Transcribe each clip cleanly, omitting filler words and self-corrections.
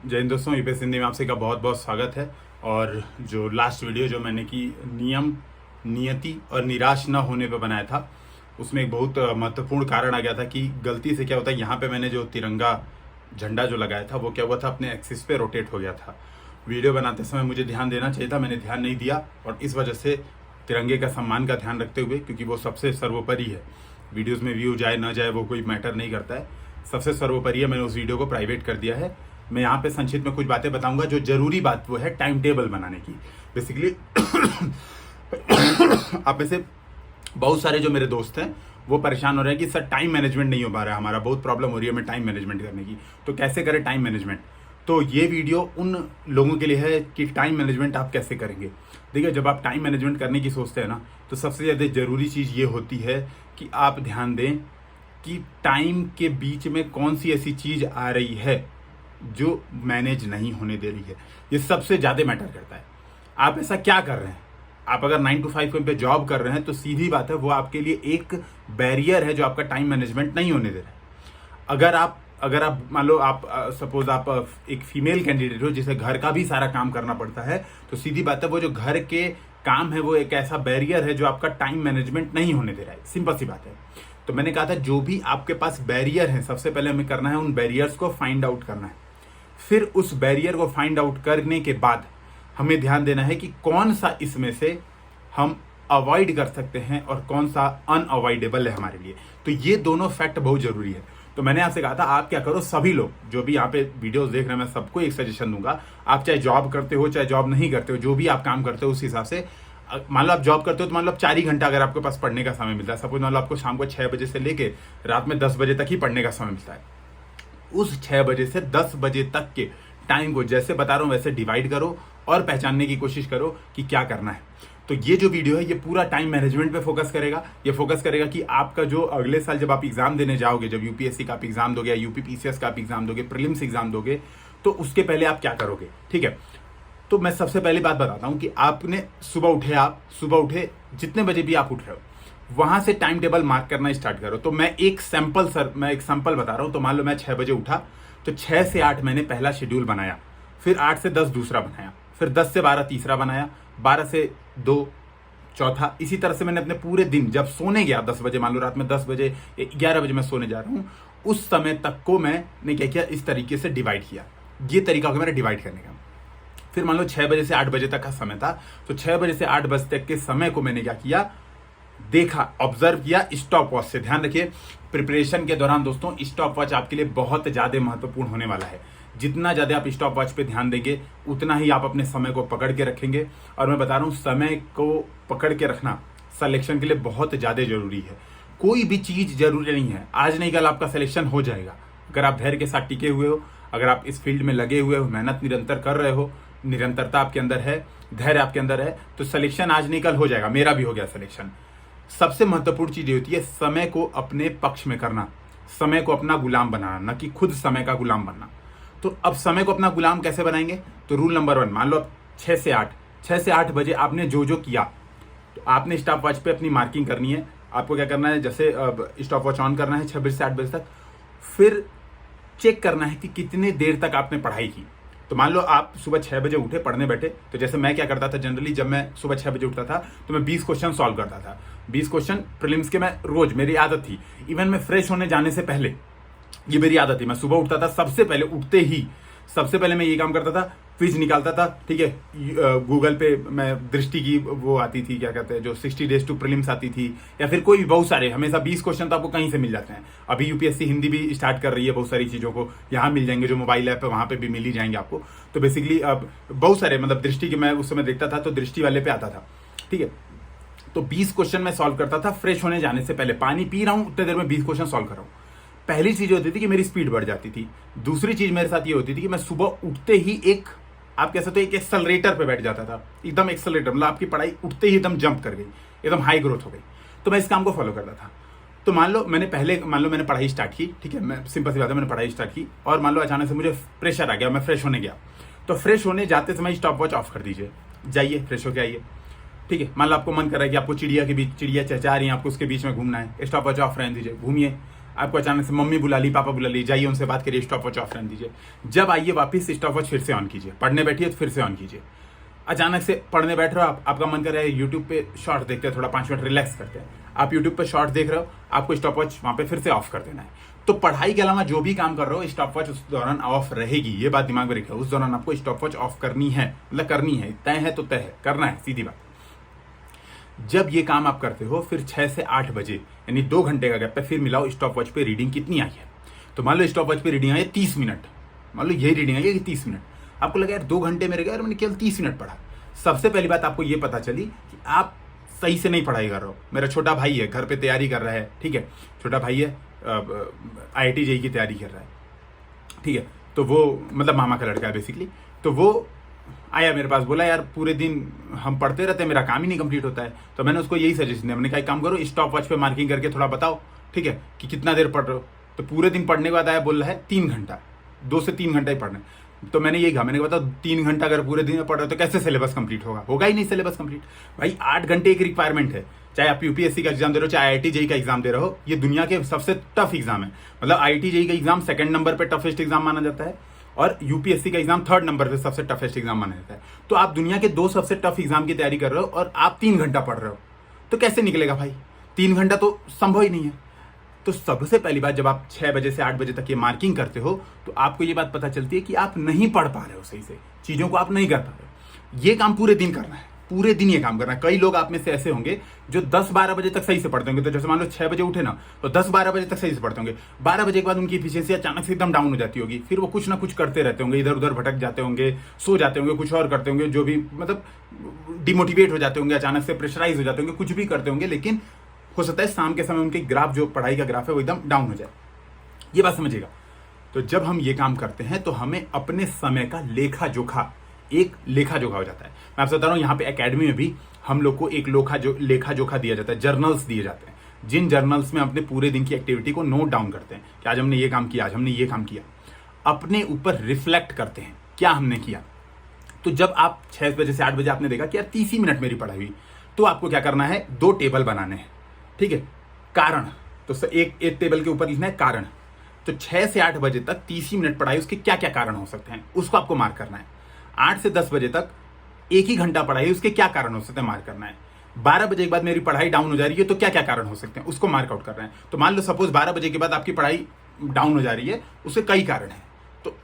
जय हिंद दोस्तों, यूपीएस हिंदी में आपसे का बहुत बहुत स्वागत है। और जो लास्ट वीडियो जो मैंने की नियम, नियति और निराश न होने पे बनाया था, उसमें एक बहुत महत्वपूर्ण कारण आ गया था कि गलती से क्या होता है, यहाँ पे मैंने जो तिरंगा झंडा जो लगाया था वो क्या हुआ था, अपने एक्सिस पे रोटेट हो गया था। वीडियो बनाते समय मुझे ध्यान देना चाहिए था, मैंने ध्यान नहीं दिया और इस वजह से तिरंगे का सम्मान का ध्यान रखते हुए, क्योंकि वो सबसे सर्वोपरि है, वीडियोज़ में व्यू जाए ना जाए वो कोई मैटर नहीं करता है, सबसे सर्वोपरि है, मैंने उस वीडियो को प्राइवेट कर दिया है। मैं यहाँ पे संक्षिप्त में कुछ बातें बताऊंगा। जो जरूरी बात वो है टाइम टेबल बनाने की। बेसिकली आप में से बहुत सारे जो मेरे दोस्त हैं वो परेशान हो रहे हैं कि सर टाइम मैनेजमेंट नहीं हो पा रहा है, हमारा बहुत प्रॉब्लम हो रही है हमें टाइम मैनेजमेंट करने की, तो कैसे करें टाइम मैनेजमेंट। तो ये वीडियो उन लोगों के लिए है कि टाइम मैनेजमेंट आप कैसे करेंगे। देखिए, जब आप टाइम मैनेजमेंट करने की सोचते हैं ना, तो सबसे ज़्यादा ज़रूरी चीज़ ये होती है कि आप ध्यान दें कि टाइम के बीच में कौन सी ऐसी चीज़ आ रही है जो मैनेज नहीं होने दे रही है। ये सबसे ज़्यादा मैटर करता है। आप ऐसा क्या कर रहे हैं? आप अगर 9 to 5 पे जॉब कर रहे हैं तो सीधी बात है वो आपके लिए एक बैरियर है जो आपका टाइम मैनेजमेंट नहीं होने दे रहा है। अगर आप मान लो आप सपोज आप एक फीमेल कैंडिडेट हो जिसे घर का भी सारा काम करना पड़ता है, तो सीधी बात है वो जो घर के काम है वो एक ऐसा बैरियर है जो आपका टाइम मैनेजमेंट नहीं होने दे रहा है। सिंपल सी बात है। तो मैंने कहा था जो भी आपके पास बैरियर है, सबसे पहले हमें करना है उन बैरियर्स को फाइंड आउट करना है। फिर उस बैरियर को फाइंड आउट करने के बाद हमें ध्यान देना है कि कौन सा इसमें से हम अवॉइड कर सकते हैं और कौन सा अनअवॉइडेबल है हमारे लिए। तो ये दोनों फैक्ट बहुत जरूरी है। तो मैंने आपसे कहा था आप क्या करो, सभी लोग जो भी यहाँ पे वीडियोस देख रहे हैं मैं सबको एक सजेशन दूंगा। आप चाहे जॉब करते हो चाहे जॉब नहीं करते हो, जो भी आप काम करते हो उस हिसाब से, मान लो आप जॉब करते हो तो मान लो आप 4 ही घंटा अगर आपके पास पढ़ने का समय मिलता है, सपोज मान लो आपको शाम को 6 बजे से लेके रात में 10 बजे तक ही पढ़ने का समय मिलता है, उस 6 बजे से 10 बजे तक के टाइम को जैसे बता रहा हूं वैसे डिवाइड करो और पहचानने की कोशिश करो कि क्या करना है। तो ये जो वीडियो है ये पूरा टाइम मैनेजमेंट पे फोकस करेगा। ये फोकस करेगा कि आपका जो अगले साल जब आप एग्जाम देने जाओगे, जब यूपीएससी का आप एग्जाम दोगे या यूपीपीसीएस का आप एग्जाम दोगे, प्रीलिम्स एग्जाम दोगे, तो उसके पहले आप क्या करोगे। ठीक है, तो मैं सबसे पहली बात बताता हूं कि आपने आप सुबह उठे जितने बजे भी आप उठ रहे हो वहां से टाइम टेबल मार्क करना स्टार्ट करो। तो मैं एक सैंपल बता रहा हूं। तो मान लो मैं 6 बजे उठा तो 6 से 8 मैंने पहला शेड्यूल बनाया, फिर 8 से 10 दूसरा बनाया, फिर 10 से 12 तीसरा बनाया, 12 से 2 चौथा। इसी तरह से मैंने अपने पूरे दिन, जब सोने गया 10 बजे, मान लो रात में 10 बजे 11 बजे मैं सोने जा रहा हूं, उस समय तक को मैंने क्या किया, इस तरीके से डिवाइड किया। ये तरीका होगा मेरा डिवाइड करने का। फिर मान लो 6 बजे से 8 बजे तक का समय था, तो 6 बजे से 8 बजे तक के समय को मैंने क्या किया, देखा, ऑब्जर्व किया स्टॉप वॉच से। ध्यान रखिए, प्रिपरेशन के दौरान दोस्तों स्टॉप वॉच आपके लिए बहुत ज्यादा महत्वपूर्ण होने वाला है। जितना ज्यादा आप स्टॉप वॉच पे ध्यान देंगे उतना ही आप अपने समय को पकड़ के रखेंगे। और मैं बता रहा हूं, समय को पकड़ के रखना सिलेक्शन के लिए बहुत ज्यादा जरूरी है। कोई भी चीज जरूरी नहीं है, आज नहीं कल आपका सिलेक्शन हो जाएगा अगर आप धैर्य के साथ टिके हुए हो, अगर आप इस फील्ड में लगे हुए हो, मेहनत निरंतर कर रहे हो, निरंतरता आपके अंदर है, धैर्य आपके अंदर है, तो सिलेक्शन आज नहीं कल हो जाएगा। मेरा भी हो गया सिलेक्शन। सबसे महत्वपूर्ण चीज ये होती है समय को अपने पक्ष में करना, समय को अपना गुलाम बनाना, न कि खुद समय का गुलाम बनना। तो अब समय को अपना गुलाम कैसे बनाएंगे, तो रूल नंबर 1, मान लो अब 6 से 8 बजे आपने जो जो किया, तो आपने स्टॉप वॉच पे अपनी मार्किंग करनी है। आपको क्या करना है, जैसे स्टॉप वॉच ऑन करना है 6 बजे से 8 बजे तक, फिर चेक करना है कि कितने देर तक आपने पढ़ाई की। तो मान लो आप सुबह 6 बजे उठे, पढ़ने बैठे, तो जैसे मैं क्या करता था जनरली, जब मैं सुबह 6 बजे उठता था तो मैं 20 क्वेश्चन सॉल्व करता था। 20 क्वेश्चन प्रीलिम्स के मैं रोज, मेरी आदत थी, इवन मैं फ्रेश होने जाने से पहले ये मेरी आदत थी, मैं सुबह उठता था, सबसे पहले उठते ही सबसे पहले मैं ये काम करता था, क्विज निकालता था। ठीक है, गूगल पे मैं दृष्टि की वो आती थी, क्या कहते हैं, जो 60 डेज टू प्रीलिम्स आती थी, या फिर कोई भी, बहुत सारे, हमेशा 20 क्वेश्चन तो आपको कहीं से मिल जाते हैं। अभी यूपीएससी हिंदी भी स्टार्ट कर रही है, बहुत सारी चीज़ों को यहाँ मिल जाएंगे, जो मोबाइल ऐप है वहाँ पे भी मिल ही जाएंगे आपको। तो बेसिकली अब बहुत सारे, मतलब दृष्टि की मैं उस समय देखता था तो दृष्टि वाले पे आता था। ठीक है, तो 20 क्वेश्चन मैं सॉल्व करता था फ्रेश होने जाने से पहले। पानी पी रहा हूँ उतने देर में 20 क्वेश्चन सॉल्व कर रहा हूँ। पहली चीज होती थी कि मेरी स्पीड बढ़ जाती थी। दूसरी चीज मेरे साथ ये होती थी कि मैं सुबह उठते ही एक, आप कह सकते हो, एक एक्सेलरेटर पे बैठ जाता था, एकदम एक्सेलरेटर, मतलब आपकी पढ़ाई उठते ही एकदम जंप कर गई, एकदम हाई ग्रोथ हो गई। तो मैं इस काम को फॉलो करता था। तो मान लो मैंने पढ़ाई स्टार्ट की, ठीक है, मैं सिंपल सी बात है, मैंने पढ़ाई स्टार्ट की और मान लो अचानक से मुझे प्रेशर आ गया, मैं फ्रेश होने गया। तो फ्रेश होने जाते समय स्टॉप वॉच ऑफ कर दीजिए, जाइए फ्रेश होके आइए। ठीक है, मान लो आपको मन कर रहा है कि आपको चिड़िया के बीच, चिड़िया चहचहा रही है, आपको उसके बीच में घूमना है, स्टॉप वॉच ऑफ रहने दीजिए, घूमिए। आपको अचानक से मम्मी बुला ली, पापा बुला ली, जाइए उनसे बात करिए, स्टॉप वॉच ऑफ रहने दीजिए। जब आइए वापस स्टॉप वॉच फिर से ऑन कीजिए, पढ़ने बैठिए तो फिर से ऑन कीजिए। अचानक से पढ़ने बैठ रहे हो, आपका मन कर रहा है यूट्यूब पे शॉर्ट देखते हैं, थोड़ा 5 मिनट रिलैक्स करते हैं, आप यूट्यूब पे शॉर्ट देख रहे हो, आपको स्टॉप वॉच वहां पे फिर से ऑफ कर देना है। तो पढ़ाई के अलावा जो भी काम कर रहे हो, स्टॉप वॉच उस दौरान ऑफ रहेगी, ये बात दिमाग में रखिए। उस दौरान आपको स्टॉप वॉच ऑफ करनी है, मतलब करनी है, तय है तो तय है, करना है, सीधी बात। जब ये काम आप करते हो, फिर 6 से 8 बजे यानी 2 घंटे का गैप पे फिर मिलाओ स्टॉप वॉच पे रीडिंग कितनी आई है। तो मान लो स्टॉप वॉच पे रीडिंग आई है 30 मिनट, मान लो यही रीडिंग आई है कि 30 मिनट, आपको लगा यार 2 घंटे मेरे गए और मैंने केवल 30 मिनट पढ़ा। सबसे पहली बात आपको ये पता चली कि आप सही से नहीं पढ़ाई कर रहे हो। मेरा छोटा भाई है, घर पे तैयारी कर रहा है, ठीक है, छोटा भाई है, IIT JEE की तैयारी कर रहा है, ठीक है, तो वो मतलब मामा का लड़का है बेसिकली। तो वो आया मेरे पास, बोला यार पूरे दिन हम पढ़ते रहते हैं, मेरा काम ही नहीं कंप्लीट होता है। तो मैंने उसको यही सजेशन दिया, मैंने कहा एक काम करो, स्टॉप वॉच पे मार्किंग करके थोड़ा बताओ, ठीक है, कि कितना देर पढ़ रहे हो। तो पूरे दिन पढ़ने के बाद आया, बोल रहा है 3 घंटा, 2 से 3 घंटा ही पढ़ना। तो मैंने यही कहा, मैंने कहा बताओ 3 घंटा अगर पूरे दिन में पढ़ रहे हो तो कैसे सिलेबस कंप्लीट होगा? होगा ही नहीं सिलेबस कंप्लीट। भाई 8 घंटे एक रिक्वायरमेंट है, चाहे आप UPSC का एग्जाम दे रहे हो, चाहे IIT JEE का एग्जाम दे रहे हो, ये दुनिया के सबसे टफ एग्जाम है। मतलब IIT JEE का एग्जाम 2nd नंबर पे टफेस्ट एग्जाम माना जाता है और UPSC का एग्जाम 3rd नंबर पे सबसे टफेस्ट एग्जाम माना जाता है। तो आप दुनिया के 2 सबसे टफ एग्जाम की तैयारी कर रहे हो और आप 3 घंटा पढ़ रहे हो, तो कैसे निकलेगा भाई? 3 घंटा तो संभव ही नहीं है। तो सबसे पहली बात, जब आप 6 बजे से 8 बजे तक ये मार्किंग करते हो, तो आपको ये बात पता चलती है कि आप नहीं पढ़ पा रहे हो सही से, चीजों को आप नहीं कर पा रहे हो। ये काम पूरे दिन करना है, पूरे दिन ये काम करना है। कई लोग आप में से ऐसे होंगे जो 10-12 बजे तक सही से पढ़ते होंगे। तो जैसे मान लो 6 बजे उठे ना, तो 10-12 बजे तक सही से पढ़ते होंगे। 12 बजे के बाद उनकी एफिशिएंसी अचानक से एकदम डाउन हो जाती होगी। फिर वो कुछ ना कुछ करते रहते होंगे, इधर उधर भटक जाते होंगे, सो जाते होंगे, कुछ और करते होंगे, जो भी मतलब डिमोटिवेट हो जाते होंगे, अचानक से प्रेशराइज हो जाते होंगे, कुछ भी करते होंगे। लेकिन हो सकता है शाम के समय उनके ग्राफ, जो पढ़ाई का ग्राफ है, वो एकदम डाउन हो जाए। ये बात समझिएगा। तो जब हम ये काम करते हैं तो हमें अपने समय का लेखा जोखा हो जाता है। मैं आपसे बता रहा हूँ, यहाँ पे एकेडमी में भी हम लोग को एक लेखा जोखा दिया जाता है, जर्नल्स दिए जाते हैं, जिन जर्नल्स में अपने पूरे दिन की एक्टिविटी को नोट डाउन करते हैं कि आज हमने ये काम किया, आज हमने ये काम किया, अपने ऊपर रिफ्लेक्ट करते हैं क्या हमने किया। तो जब आप 6 बजे से 8 बजे आपने देखा कि यार 30 ही मिनट मेरी पढ़ाई हुई, तो आपको क्या करना है, 2 टेबल बनाने हैं, ठीक है। कारण, तो एक टेबल के ऊपर लिखना है कारण। तो 6 से 8 बजे तक 30 ही मिनट पढ़ाई, उसके क्या क्या कारण हो सकते हैं, उसको आपको मार्क करना है। 8 से 10 बजे तक 1 ही घंटा पढ़ाई, उसके क्या कारण हो सकते हैं, मार्क करना है। 12 बजे के बाद मेरी पढ़ाई डाउन हो जा रही है, तो क्या क्या कारण हो सकते हैं, उसको मार्क आउट करना है। तो मान लो सपोज 12 बजे के बाद आपकी पढ़ाई डाउन हो जा रही है, उसके कई कारण हैं। तो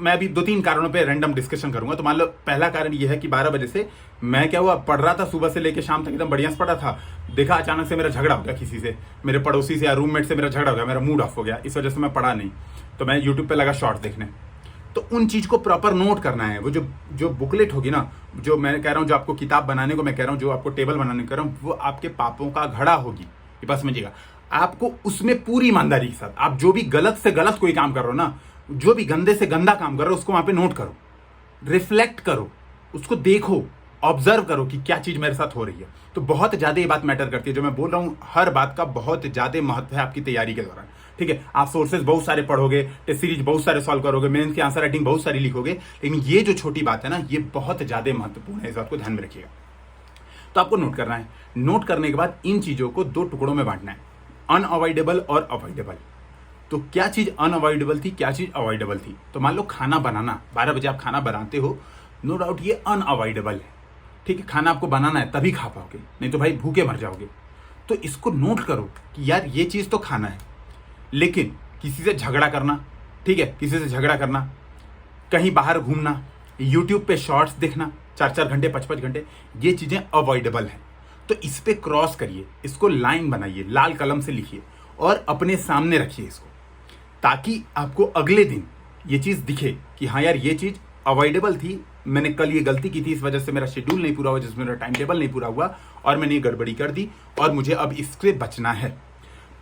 मैं अभी 2-3 कारणों पे रैंडम डिस्कशन करूंगा। तो मान लो पहला कारण ये है कि 12 बजे से मैं क्या हुआ, पढ़ रहा था सुबह से लेकर शाम तक एकदम बढ़िया से पढ़ा था, देखा अचानक से मेरा झगड़ा हो गया किसी से, मेरे पड़ोसी से या रूममेट से मेरा झगड़ा हो गया, मेरा मूड ऑफ हो गया, इस वजह से मैं पढ़ा नहीं। तो मैं यूट्यूब पे लगा शॉर्ट देखने। तो उन चीज को प्रॉपर नोट करना है। वो जो बुकलेट होगी ना, जो मैं कह रहा हूँ, जो आपको किताब बनाने को मैं कह रहा हूँ, जो आपको टेबल बनाने को कह रहा हूँ, वो आपके पापों का घड़ा होगी। ये बात समझिएगा। आपको उसमें पूरी ईमानदारी के साथ, आप जो भी गलत से गलत कोई काम कर रहे हो ना, जो भी गंदे से गंदा काम कर रहे हो, उसको वहां पे नोट करो, रिफ्लेक्ट करो, उसको देखो, ऑब्जर्व करो कि क्या चीज मेरे साथ हो रही है। तो बहुत ज्यादा ये बात मैटर करती है। जो मैं बोल रहा हूँ, हर बात का बहुत ज्यादा महत्व है आपकी तैयारी के दौरान, ठीक है। आप सोर्सेज बहुत सारे पढ़ोगे, टेस्ट सीरीज बहुत सारे सॉल्व करोगे, मेंस की आंसर राइटिंग बहुत सारी लिखोगे, लेकिन ये जो छोटी बात है ना, ये बहुत ज्यादा महत्वपूर्ण है, इस बात को ध्यान में रखिएगा। तो आपको नोट करना है। नोट करने के बाद इन चीजों को 2 टुकड़ों में बांटना है, अनअवॉइडेबल और अवॉइडेबल। तो क्या चीज अनअवॉइडेबल थी, क्या चीज अवॉइडेबल थी। तो मान लो खाना बनाना, 12 बजे आप खाना बनाते हो, नो डाउट ये अनअवॉइडेबल है, ठीक है। खाना आपको बनाना है तभी खा पाओगे, नहीं तो भाई भूखे मर जाओगे। तो इसको नोट करो कि यार ये चीज तो खाना है, लेकिन किसी से झगड़ा करना, ठीक है, किसी से झगड़ा करना, कहीं बाहर घूमना, यूट्यूब पे शॉर्ट्स देखना 4-4 घंटे 5-5 घंटे, ये चीजें अवॉइडेबल हैं। तो इस पे क्रॉस करिए, इसको लाइन बनाइए, लाल कलम से लिखिए और अपने सामने रखिए इसको, ताकि आपको अगले दिन ये चीज दिखे कि हाँ यार ये चीज अवॉइडेबल थी, मैंने कल ये गलती की थी, इस वजह से मेरा शेड्यूल नहीं पूरा हुआ, जिसमें मेरा टाइम टेबल नहीं पूरा हुआ और मैंने ये गड़बड़ी कर दी और मुझे अब इससे बचना है।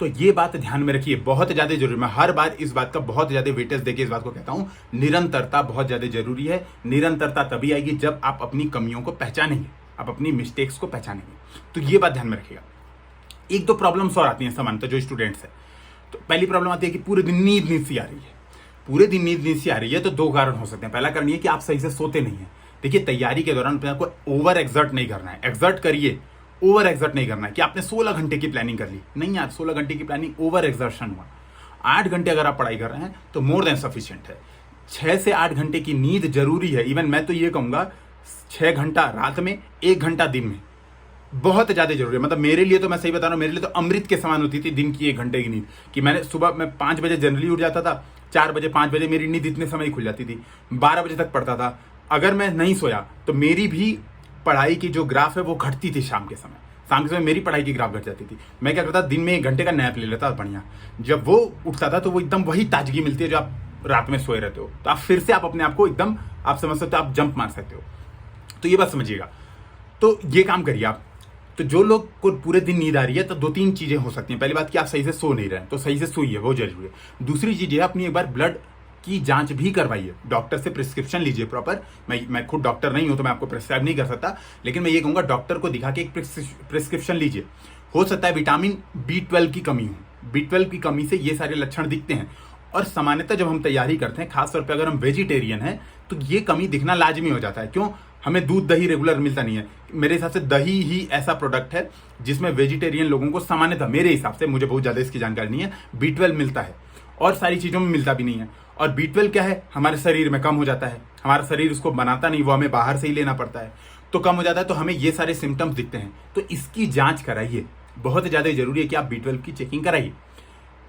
तो ये बात ध्यान में रखिए, बहुत ज्यादा जरूरी। मैं हर बार इस बात का बहुत ज्यादा वेटेज देके इस बात को कहता हूं, निरंतरता बहुत ज्यादा जरूरी है। निरंतरता तभी आएगी जब आप अपनी कमियों को पहचानेंगे, आप अपनी मिस्टेक्स को पहचानेंगे। तो ये बात ध्यान में रखिएगा। 1-2 प्रॉब्लम्स और आती हैं सामान्यतः जो स्टूडेंट्स है। तो पहली प्रॉब्लम आती है कि पूरे दिन नींद सी आ रही है। पूरे दिन नींद सी आ रही है तो 2 कारण हो सकते हैं। पहला कारण ये कि आप सही से सोते नहीं है। देखिए, तैयारी के दौरान आपको ओवर एक्सर्ट नहीं करना है, एक्सर्ट करिए, ओवर एक्सर्ट नहीं करना है कि आपने 16 घंटे की प्लानिंग कर ली, नहीं यार, 16 घंटे की प्लानिंग ओवर एक्सर्शन हुआ। 8 घंटे अगर आप पढ़ाई कर रहे हैं तो मोर देन सफिशिएंट है। 6 से 8 घंटे की नींद जरूरी है। इवन मैं तो ये कहूंगा 6 घंटा रात में, 1 घंटा दिन में बहुत ज्यादा जरूरी है। मतलब मेरे लिए तो, मैं सही बता रहा हूँ, मेरे लिए तो अमृत के समान होती थी दिन की 1 घंटे की नींद। कि मैंने सुबह मैं 5 बजे जनरली उठ जाता था, 4 बजे 5 बजे मेरी नींद इतने समय ही खुल जाती थी, 12 बजे तक पढ़ता था। अगर मैं नहीं सोया तो मेरी भी पढ़ाई की जो ग्राफ है वो घटती थी। शाम के समय मेरी पढ़ाई की ग्राफ घट जाती थी। मैं क्या करता, दिन में 1 घंटे का नैप ले लेता बढ़िया। जब वो उठता था तो वो एकदम वही ताजगी मिलती है जो आप रात में सोए रहते हो। तो आप फिर से आप अपने आप को एकदम, आप समझ सकते हो, आप जंप मार सकते हो। तो ये बात समझिएगा। तो ये काम करिए आप। तो जो लोग को पूरे दिन नींद आ रही है तो 2-3 चीजें हो सकती हैं। पहली बात कि आप सही से सो नहीं रहे हैं, तो सही से सोइए, वो जरूरी है। दूसरी चीज है, अपनी एक बार ब्लड की जांच भी करवाइए, डॉक्टर से प्रिस्क्रिप्शन लीजिए प्रॉपर। मैं खुद डॉक्टर नहीं हूं तो मैं आपको प्रिस्क्राइब नहीं कर सकता, लेकिन मैं ये कहूंगा डॉक्टर को दिखा के एक प्रिस्क्रिप्शन लीजिए। हो सकता है विटामिन B12 की कमी हो। B12 की कमी से ये सारे लक्षण दिखते हैं। और सामान्यतः जब हम तैयारी करते हैं, खासतौर पर अगर हम वेजिटेरियन हैं, तो ये कमी दिखना लाजमी हो जाता है। क्यों? हमें दूध दही रेगुलर मिलता नहीं है। मेरे हिसाब से दही ही ऐसा प्रोडक्ट है जिसमें वेजिटेरियन लोगों को सामान्यतः, मेरे हिसाब से, मुझे बहुत ज्यादा इसकी जानकारी नहीं है, B12 मिलता है। और सारी चीजों में मिलता भी नहीं है। और B12 क्या है, हमारे शरीर में कम हो जाता है। हमारा शरीर उसको बनाता नहीं, वो हमें बाहर से ही लेना पड़ता है। तो कम हो जाता है, तो हमें ये सारे सिम्टम्स दिखते हैं। तो इसकी जांच कराइए। बहुत ज्यादा जरूरी है कि आप B12 की चेकिंग कराइए।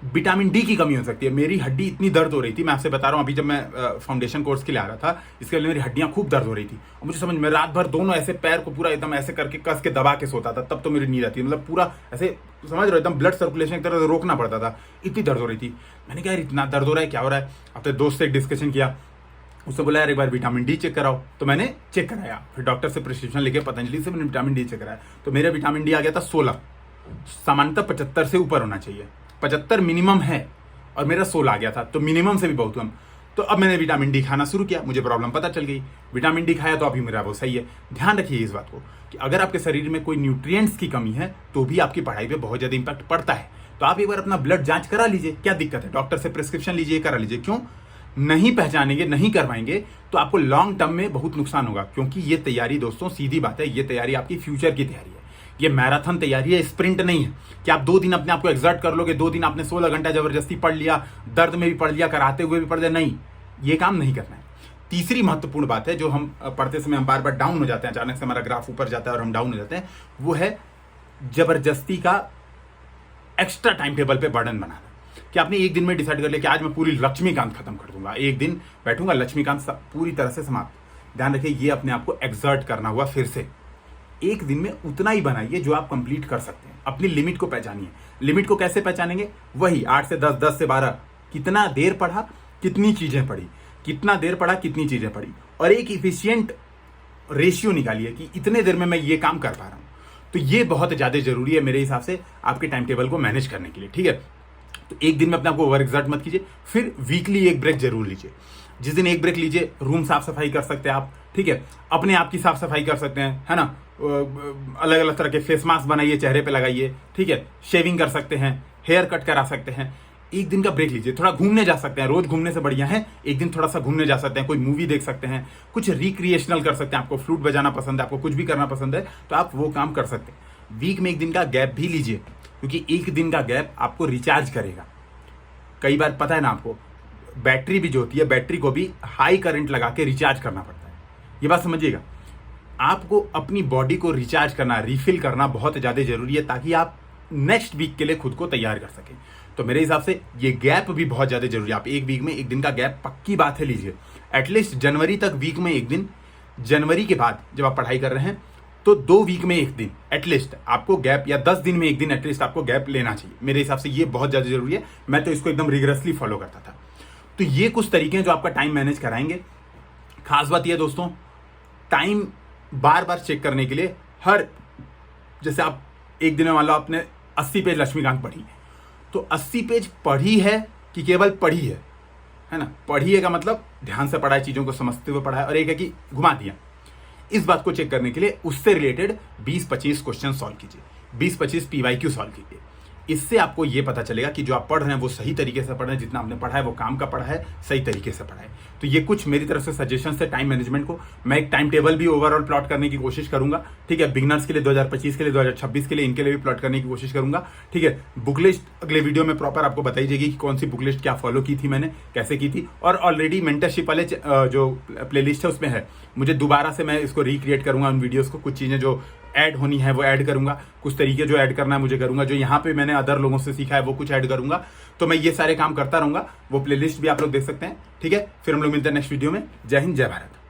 विटामिन डी की कमी हो सकती है। मेरी हड्डी इतनी दर्द हो रही थी, मैं आपसे बता रहा हूँ, अभी जब मैं फाउंडेशन कोर्स के लिए आ रहा था, इसके लिए मेरी हड्डियां खूब दर्द हो रही थी। और मुझे समझ में, रात भर दोनों ऐसे पैर को पूरा एकदम ऐसे करके कस के दबा के सोता था, तब तो मेरी नींद आती थी। मतलब पूरा ऐसे, समझ रहे हो, एकदम ब्लड सर्कुलेशन एक तरह से रोकना पड़ता था, इतनी दर्द हो रही थी। मैंने कहा यार इतना दर्द हो रहा है, क्या हो रहा है? अपने दोस्त से एक डिस्कशन किया, उससे बोला यार एक बार विटामिन डी चेक कराओ। तो मैंने चेक कराया, फिर डॉक्टर से प्रिस्क्रिप्शन लेके पतंजलि से मैंने विटामिन डी चेक कराया। तो मेरा विटामिन डी आ गया था 16। सामान्यतः 75 से ऊपर होना चाहिए, 75 मिनिमम है, और मेरा 16 आ गया था, तो मिनिमम से भी बहुत कम। तो अब मैंने विटामिन डी खाना शुरू किया, मुझे प्रॉब्लम पता चल गई। विटामिन डी खाया तो अभी मेरा वो सही है। ध्यान रखिए इस बात को कि अगर आपके शरीर में कोई न्यूट्रिएंट्स की कमी है तो भी आपकी पढ़ाई पे बहुत ज्यादा इंपैक्ट पड़ता है। तो आप एक बार अपना ब्लड जांच करा लीजिए, क्या दिक्कत है? डॉक्टर से प्रिस्क्रिप्शन लीजिए, करा लीजिए। क्यों? नहीं पहचानेंगे, नहीं करवाएंगे तो आपको लॉन्ग टर्म में बहुत नुकसान होगा। क्योंकि ये तैयारी दोस्तों, सीधी बात है, ये तैयारी आपकी फ्यूचर की तैयारी है। ये मैराथन तैयारी है, स्प्रिंट नहीं है कि आप 2 दिन अपने आप को एक्सर्ट कर लोगे, 2 दिन आपने 16 घंटा जबरदस्ती पढ़ लिया, दर्द में भी पढ़ लिया, कराते हुए भी पढ़ लिया। नहीं, ये काम नहीं करना है। तीसरी महत्वपूर्ण बात है, जो हम पढ़ते समय हम बार बार डाउन हो जाते हैं, अचानक से हमारा ग्राफ ऊपर जाता है और हम डाउन हो जाते हैं, वो है जबरदस्ती का एक्स्ट्रा टाइम टेबल पे बर्डन बनाना। कि आपने एक दिन में डिसाइड कर लिया कि आज मैं पूरी लक्ष्मीकांत खत्म कर दूंगा, एक दिन बैठूंगा, लक्ष्मीकांत पूरी तरह से समाप्त। ध्यान रखिए, ये अपने आप को एक्सर्ट करना हुआ। फिर से एक दिन में उतना ही बनाइए जो आप कंप्लीट कर सकते हैं। अपनी लिमिट को पहचानिए। लिमिट को कैसे पहचानेंगे? वही 8 से 10, 10 से 12, कितना देर पढ़ा, कितनी चीजें पढ़ी, कितना देर पढ़ा, कितनी चीजें पढ़ी, और एक इफिशियंट रेशियो निकालिए कि इतने देर में मैं ये काम कर पा रहा हूं। तो ये बहुत ज्यादा जरूरी है मेरे हिसाब से आपके टाइम टेबल को मैनेज करने के लिए। ठीक है, तो एक दिन में अपने आपको ओवर एक्सर्ट मत कीजिए। फिर वीकली एक ब्रेक जरूर लीजिए। जिस दिन एक ब्रेक लीजिए, रूम साफ सफाई कर सकते हैं आप, ठीक है, अपने आप की साफ सफाई कर सकते हैं, है ना, अलग अलग तरह के फेस मास्क बनाइए, चेहरे पे लगाइए, ठीक है, शेविंग कर सकते हैं, हेयर कट करा सकते हैं। एक दिन का ब्रेक लीजिए। थोड़ा घूमने जा सकते हैं, रोज घूमने से बढ़िया है एक दिन थोड़ा सा घूमने जा सकते हैं, कोई मूवी देख सकते हैं, कुछ रिक्रिएशनल कर सकते हैं। आपको फ्लूट बजाना पसंद है, आपको कुछ भी करना पसंद है, तो आप वो काम कर सकते हैं। वीक में एक दिन का गैप भी लीजिए, क्योंकि एक दिन का गैप आपको रिचार्ज करेगा। कई बार पता है ना आपको, बैटरी भी जो होती है, बैटरी को भी हाई करंट लगा के रिचार्ज करना पड़ता है। ये बात समझिएगा। आपको अपनी बॉडी को रिचार्ज करना, रिफिल करना बहुत ज्यादा जरूरी है, ताकि आप नेक्स्ट वीक के लिए खुद को तैयार कर सकें। तो मेरे हिसाब से ये गैप भी बहुत ज्यादा जरूरी है। आप एक वीक में एक दिन का गैप पक्की बात है लीजिए। एटलीस्ट जनवरी तक वीक में एक दिन, जनवरी के बाद जब आप पढ़ाई कर रहे हैं तो 2 वीक में एक दिन एटलीस्ट आपको गैप, या 10 दिन में एक दिन एटलीस्ट आपको गैप लेना चाहिए। मेरे हिसाब से ये बहुत ज्यादा जरूरी है। मैं तो इसको एकदम रिगरसली फॉलो करता था। तो ये कुछ तरीके हैं जो आपका टाइम मैनेज कराएंगे। खास बात यह दोस्तों, टाइम बार बार चेक करने के लिए, हर, जैसे आप एक दिन में मान लो आपने 80 पेज लक्ष्मीकांत पढ़ी, तो 80 पेज पढ़ी है कि केवल पढ़ी है ना? पढ़ी है का मतलब ध्यान से पढ़ा है, चीजों को समझते हुए पढ़ा है, और एक है कि घुमा दिया। इस बात को चेक करने के लिए उससे रिलेटेड 20-25 क्वेश्चन सॉल्व कीजिए, 20-25 PYQ सॉल्व कीजिए। इससे आपको ये पता चलेगा कि जो आप पढ़ रहे हैं वो सही तरीके से पढ़ रहे हैं, जितना आपने पढ़ा है वो काम का पढ़ा है, सही तरीके से पढ़ा है। तो ये कुछ मेरी तरफ से सजेशन है टाइम मैनेजमेंट को। मैं एक टाइम टेबल भी ओवरऑल प्लॉट करने की कोशिश करूंगा, ठीक है, बिगनर्स के लिए 2025 के लिए, 2026 के लिए, इनके लिए भी प्लॉट करने की कोशिश करूंगा, ठीक है। बुक लिस्ट अगले वीडियो में प्रॉपर आपको बताई जाएगी कि कौन सी बुक लिस्ट क्या फॉलो की थी मैंने, कैसे की थी। और ऑलरेडी मेंटरशिप वाले जो प्लेलिस्ट है उसमें है, मुझे दोबारा से मैं इसको रिक्रिएट करूंगा उन वीडियोस को, कुछ चीजें जो ऐड होनी है वो ऐड करूंगा, कुछ तरीके जो ऐड करना है मुझे करूंगा, जो यहाँ पे मैंने अदर लोगों से सीखा है वो कुछ ऐड करूंगा। तो मैं ये सारे काम करता रहूंगा, वो प्लेलिस्ट भी आप लोग देख सकते हैं, ठीक है। फिर हम लोग मिलते हैं नेक्स्ट वीडियो में। जय हिंद, जय भारत।